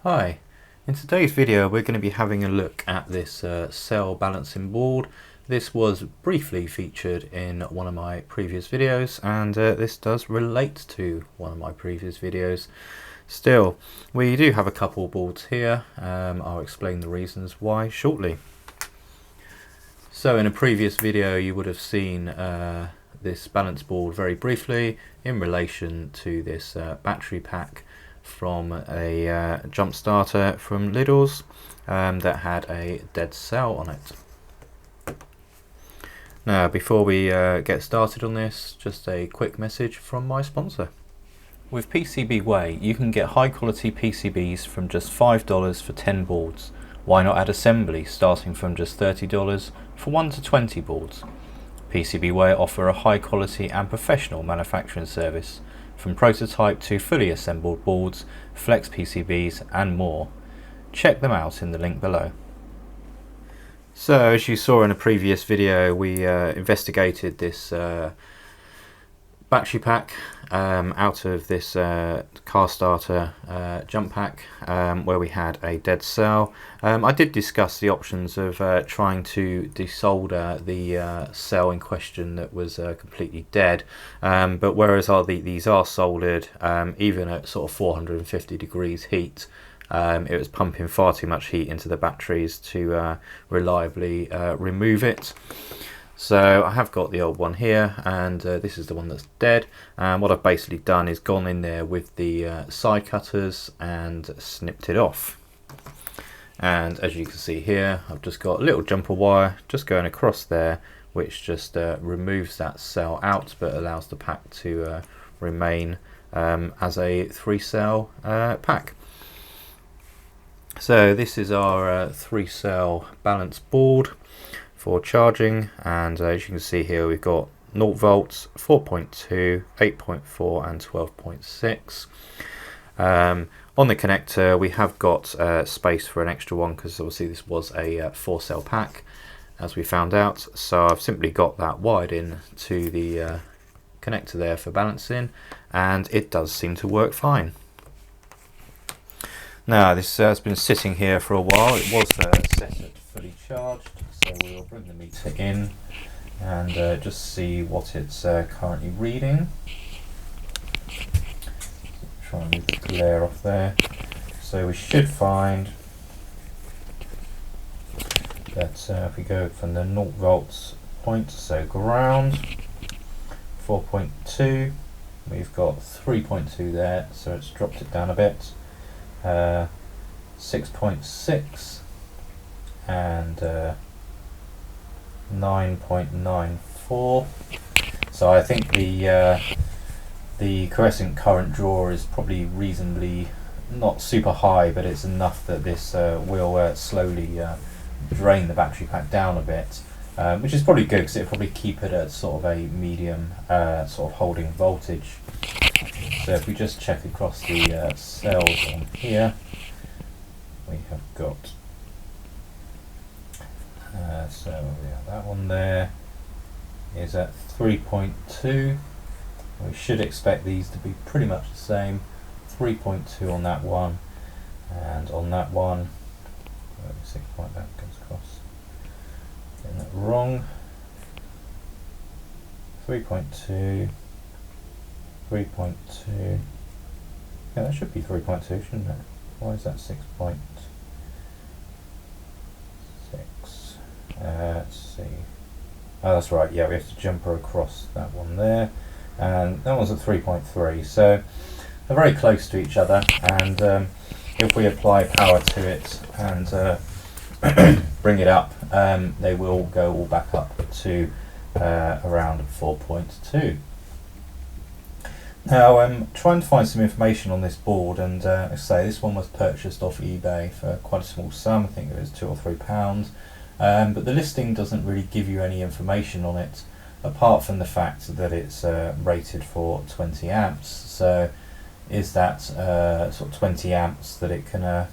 Hi, in today's video we're going to be having a look at this cell balancing board. This was briefly featured in one of my previous videos, and this does relate to one of my previous videos. Still, we do have a couple boards here. I'll explain the reasons why shortly. So in a previous video you would have seen this balance board very briefly in relation to this battery pack from a jump starter from Lidl's that had a dead cell on it. Now, before we get started on this, just a quick message from my sponsor. With PCBWay, you can get high quality PCBs from just $5 for 10 boards. Why not add assembly starting from just $30 for 1 to 20 boards? PCBWay offer a high quality and professional manufacturing service, from prototype to fully assembled boards, flex PCBs and more. Check them out in the link below. So as you saw in a previous video, we investigated this battery pack out of this car starter jump pack where we had a dead cell. I did discuss the options of trying to desolder the cell in question that was completely dead, but whereas these are soldered, even at sort of 450 degrees heat, it was pumping far too much heat into the batteries to reliably remove it. So I have got the old one here, and this is the one that's dead, and what I've basically done is gone in there with the side cutters and snipped it off. And as you can see here, I've just got a little jumper wire just going across there, which just removes that cell out but allows the pack to remain as a 3-cell pack. So this is our 3-cell balance board for charging, and as you can see here, we've got 0 volts, 4.2, 8.4 and 12.6. On the connector we have got space for an extra one, because obviously this was a 4-cell pack as we found out, so I've simply got that wired in to the connector there for balancing, and it does seem to work fine. Now this has been sitting here for a while. It was set at fully charged, so we'll bring the meter in and just see what it's currently reading. Try and move the glare off there. So we should find that if we go from the 0 volts point, so ground, 4.2, we've got 3.2 there, so it's dropped it down a bit. 6.6 and 9.94. So I think the quiescent current draw is probably reasonably not super high, but it's enough that this will slowly drain the battery pack down a bit, which is probably good because it'll probably keep it at sort of a medium sort of holding voltage. So if we just check across the cells on here, we have got so yeah, that one there is at 3.2. We should expect these to be pretty much the same. 3.2 on that one, and on that one, let me see why that goes across. Getting that wrong. 3.2. 3.2. Yeah, that should be 3.2, shouldn't it? Why is that 6.6? Let's see. Oh, that's right. Yeah, we have to jumper across that one there, and that one's at 3.3. So they're very close to each other, and if we apply power to it and bring it up, they will go all back up to around 4.2. Now I'm trying to find some information on this board, and I say this one was purchased off eBay for quite a small sum. I think it was £2 or £3, but the listing doesn't really give you any information on it apart from the fact that it's rated for 20 amps. So is that sort of 20 amps that it can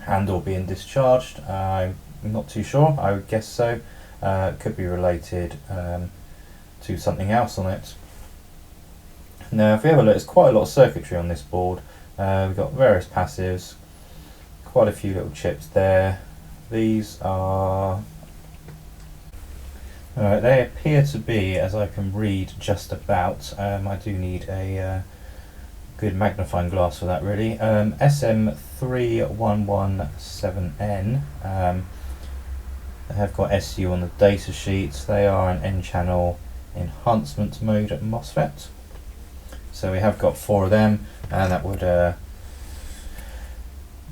handle being discharged? I'm not too sure. I would guess so. It could be related to something else on it. Now if we have a look, there's quite a lot of circuitry on this board. We've got various passives, quite a few little chips there. These are, they appear to be, as I can read just about, I do need a good magnifying glass for that really, SM3117N. They have got SU on the data sheet. They are an N-channel enhancement mode MOSFET. So we have got 4 of them, and that would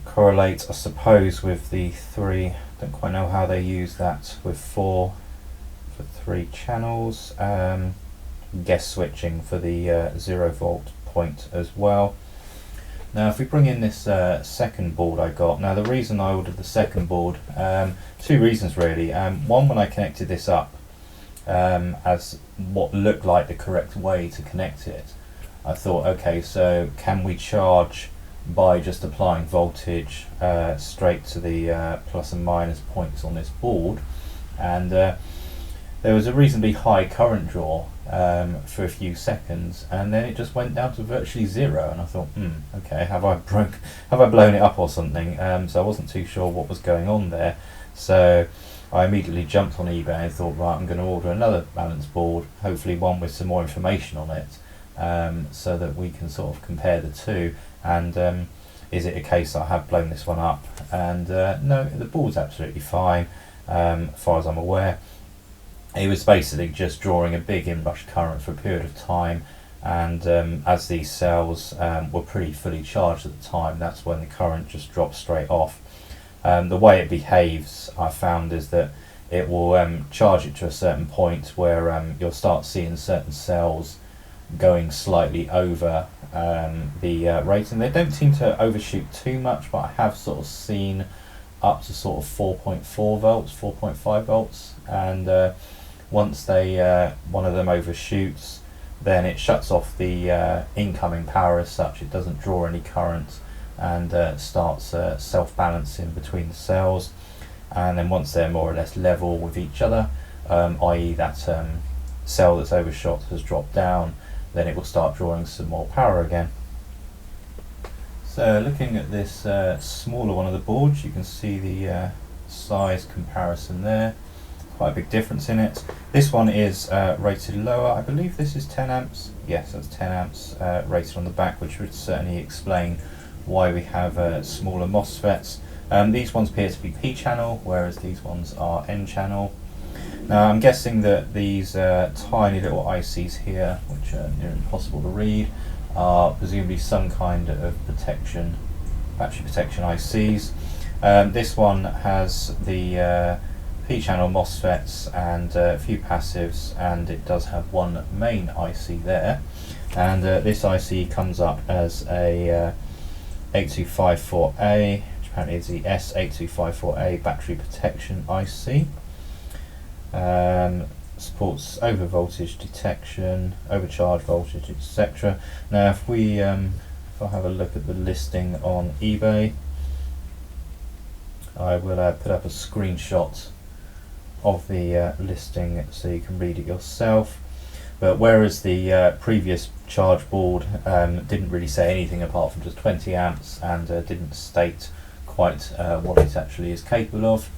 correlate, I suppose, with the 3. Don't quite know how they use that with 4 for 3 channels. Guess switching for the 0 volt point as well. Now if we bring in this second board I got, now the reason I ordered the second board, 2 reasons really. One, when I connected this up as what looked like the correct way to connect it, I thought, okay, so can we charge by just applying voltage straight to the plus and minus points on this board? And there was a reasonably high current draw for a few seconds, and then it just went down to virtually 0, and I thought, okay, have I blown it up or something? So I wasn't too sure what was going on there, so I immediately jumped on eBay and thought, right, I'm going to order another balance board, hopefully one with some more information on it, so that we can sort of compare the two. And is it a case that I have blown this one up? And no, the board's absolutely fine, as far as I'm aware. It was basically just drawing a big inrush current for a period of time, and as these cells were pretty fully charged at the time, that's when the current just dropped straight off. The way it behaves, I found, is that it will charge it to a certain point where you'll start seeing certain cells going slightly over the rating. They don't seem to overshoot too much, but I have sort of seen up to sort of 4.4 volts, 4.5 volts, and once they one of them overshoots, then it shuts off the incoming power as such. It doesn't draw any current, and starts self-balancing between the cells. And then once they're more or less level with each other, i.e. that cell that's overshot has dropped down, then it will start drawing some more power again. So looking at this smaller one of the boards, you can see the size comparison there. Quite a big difference in it. This one is rated lower. I believe this is 10 amps. Yes, that's 10 amps rated on the back, which would certainly explain why we have smaller MOSFETs. These ones appear to be P-channel, whereas these ones are N-channel. Now I'm guessing that these tiny little ICs here, which are near impossible to read, are presumably some kind of protection, battery protection ICs. This one has the P-channel MOSFETs and a few passives, and it does have one main IC there. And this IC comes up as a 8254A, which apparently is the S8254A battery protection IC. Supports over voltage detection, overcharge voltage, etc. Now if we if I have a look at the listing on eBay, I will put up a screenshot of the listing so you can read it yourself. But whereas the previous charge board didn't really say anything apart from just 20 amps and didn't state quite what it actually is capable of,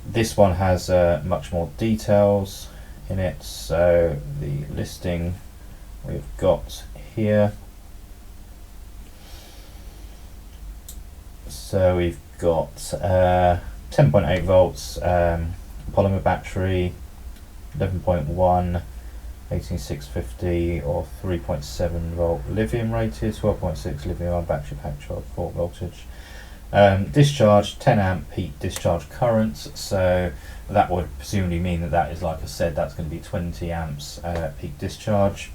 this one has much more details in it. So the listing we've got here, so we've got 10.8 volts polymer battery, 11.1 18650 or 3.7 volt lithium rated, 12.6 lithium ion battery pack charge port voltage. Discharge 10 amp peak discharge currents, so that would presumably mean that that is, like I said, that's going to be 20 amps peak discharge.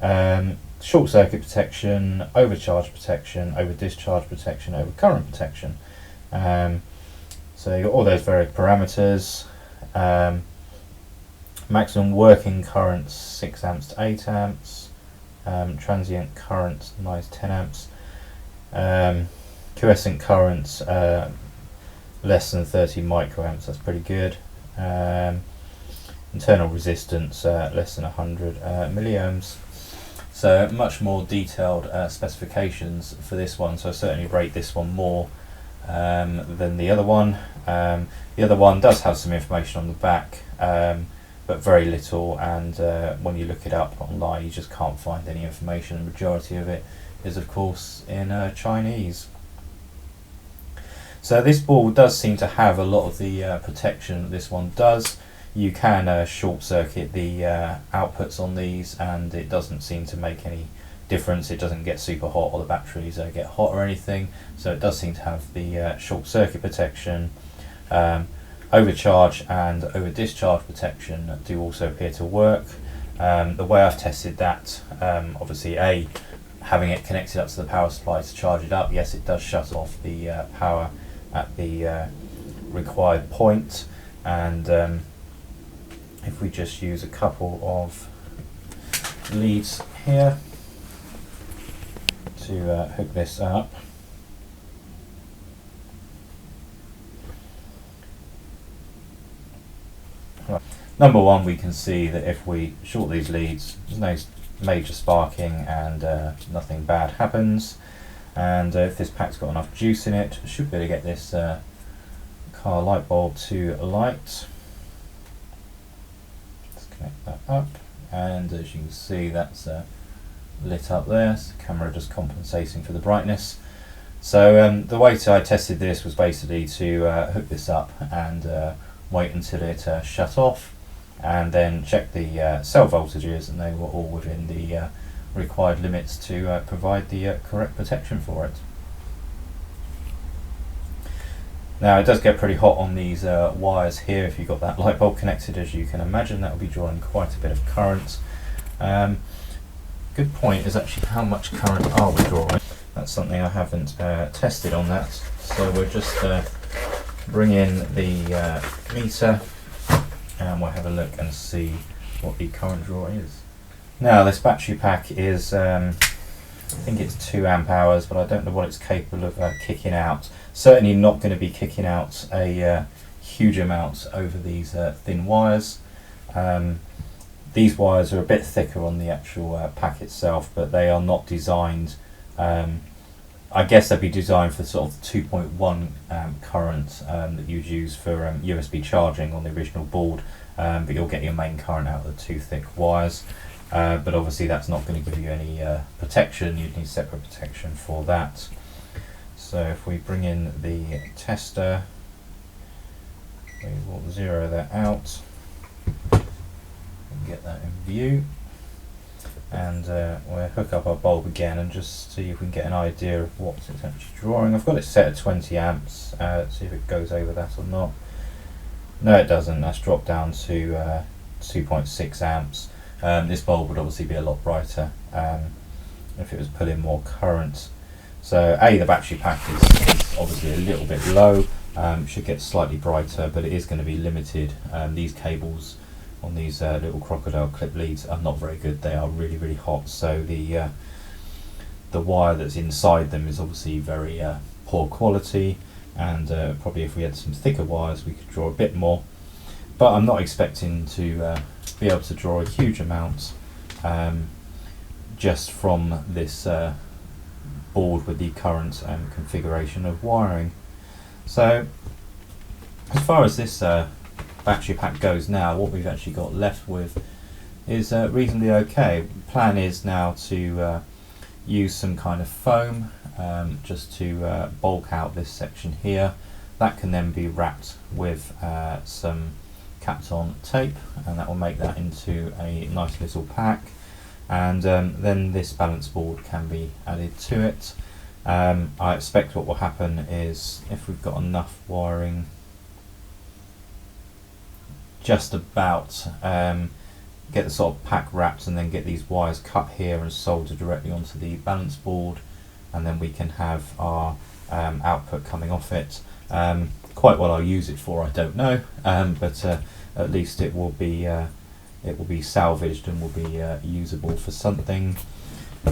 Short circuit protection, overcharge protection, over discharge protection, over current protection. So you've got all those various parameters. Maximum working current 6 amps to 8 amps. Transient current nice 10 amps. Quiescent current less than 30 microamps, that's pretty good. Internal resistance less than 100 milliohms. So much more detailed specifications for this one, so I certainly rate this one more than the other one. The other one does have some information on the back, but very little, and when you look it up online you just can't find any information. The majority of it is of course in Chinese. So this board does seem to have a lot of the protection this one does. You can short circuit the outputs on these and it doesn't seem to make any difference. It doesn't get super hot or the batteries get hot or anything, so it does seem to have the short circuit protection. Overcharge and over discharge protection do also appear to work. The way I've tested that, obviously having it connected up to the power supply to charge it up, yes, it does shut off the power at the required point, and if we just use a couple of leads here to hook this up. Right. Number one, we can see that if we short these leads, there's no major sparking and nothing bad happens. And if this pack's got enough juice in it, should be able to get this car light bulb to light. Let's connect that up, and as you can see, that's lit up there. So the camera just compensating for the brightness. So the way I tested this was basically to hook this up and wait until it shut off, and then check the cell voltages, and they were all within the required limits to provide the correct protection for it. Now it does get pretty hot on these wires here. If you've got that light bulb connected, as you can imagine, that will be drawing quite a bit of current. Good point is actually how much current are we drawing. That's something I haven't tested on that, so we'll just bring in the meter and we'll have a look and see what the current draw is. Now this battery pack is, I think it's 2 amp hours, but I don't know what it's capable of kicking out. Certainly not going to be kicking out a huge amount over these thin wires. These wires are a bit thicker on the actual pack itself, but they are not designed, I guess they'd be designed for sort of 2.1 amp current that you'd use for USB charging on the original board, but you'll get your main current out of the 2 thick wires. But obviously that's not going to give you any protection. You'd need separate protection for that. So if we bring in the tester, we will zero that out and get that in view, and we'll hook up our bulb again and just see if we can get an idea of what it's actually drawing. I've got it set at 20 amps, see if it goes over that or not. No, it doesn't. That's dropped down to 2.6 amps. This bulb would obviously be a lot brighter if it was pulling more current. So the battery pack is obviously a little bit low, should get slightly brighter, but it is going to be limited. These cables on these little crocodile clip leads are not very good. They are really, really hot, so the wire that's inside them is obviously very poor quality, and probably if we had some thicker wires we could draw a bit more, but I'm not expecting to be able to draw a huge amount just from this board with the current and configuration of wiring. So as far as this battery pack goes now, what we've actually got left with is reasonably okay. Plan is now to use some kind of foam just to bulk out this section here. That can then be wrapped with some Kapton tape, and that will make that into a nice little pack, and then this balance board can be added to it. I expect what will happen is, if we've got enough wiring, just about get the sort of pack wrapped and then get these wires cut here and soldered directly onto the balance board, and then we can have our output coming off it. Quite what I'll use it for I don't know, but at least it will be salvaged and will be usable for something,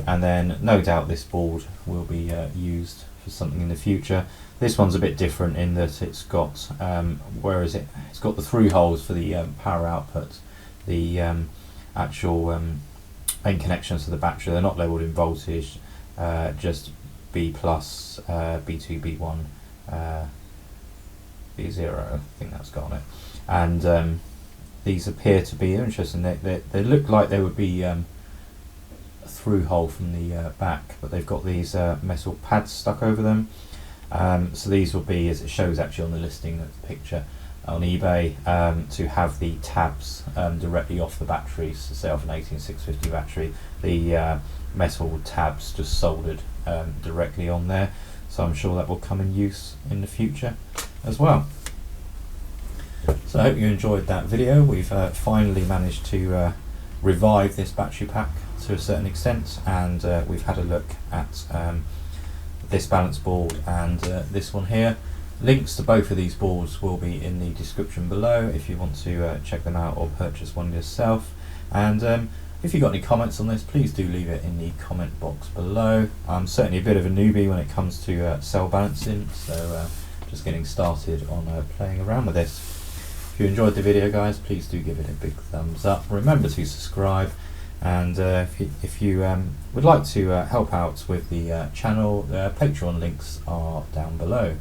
and then no doubt this board will be used for something in the future. This one's a bit different in that it's got it's got the through holes for the power output. The actual main connections to the battery. They're not labelled in voltage, just B plus, B2, B1, B0, I think that's got on it. And these appear to be interesting. They look like they would be a through hole from the back, but they've got these metal pads stuck over them. So these will be, as it shows actually on the listing of the picture on eBay, to have the tabs directly off the batteries. So say off an 18650 battery, the metal tabs just soldered directly on there. So I'm sure that will come in use in the future as well. So I hope you enjoyed that video. We've finally managed to revive this battery pack to a certain extent, and we've had a look at this balance board and this one here. Links to both of these boards will be in the description below if you want to check them out or purchase one yourself. And if you've got any comments on this, please do leave it in the comment box below. I'm certainly a bit of a newbie when it comes to cell balancing, so just getting started on playing around with this. If you enjoyed the video, guys, please do give it a big thumbs up. Remember to subscribe, and if you would like to help out with the channel, Patreon links are down below.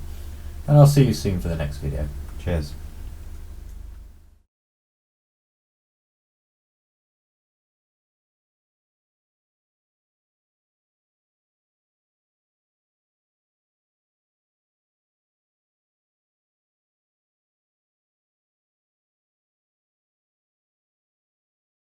And I'll see you soon for the next video. Cheers.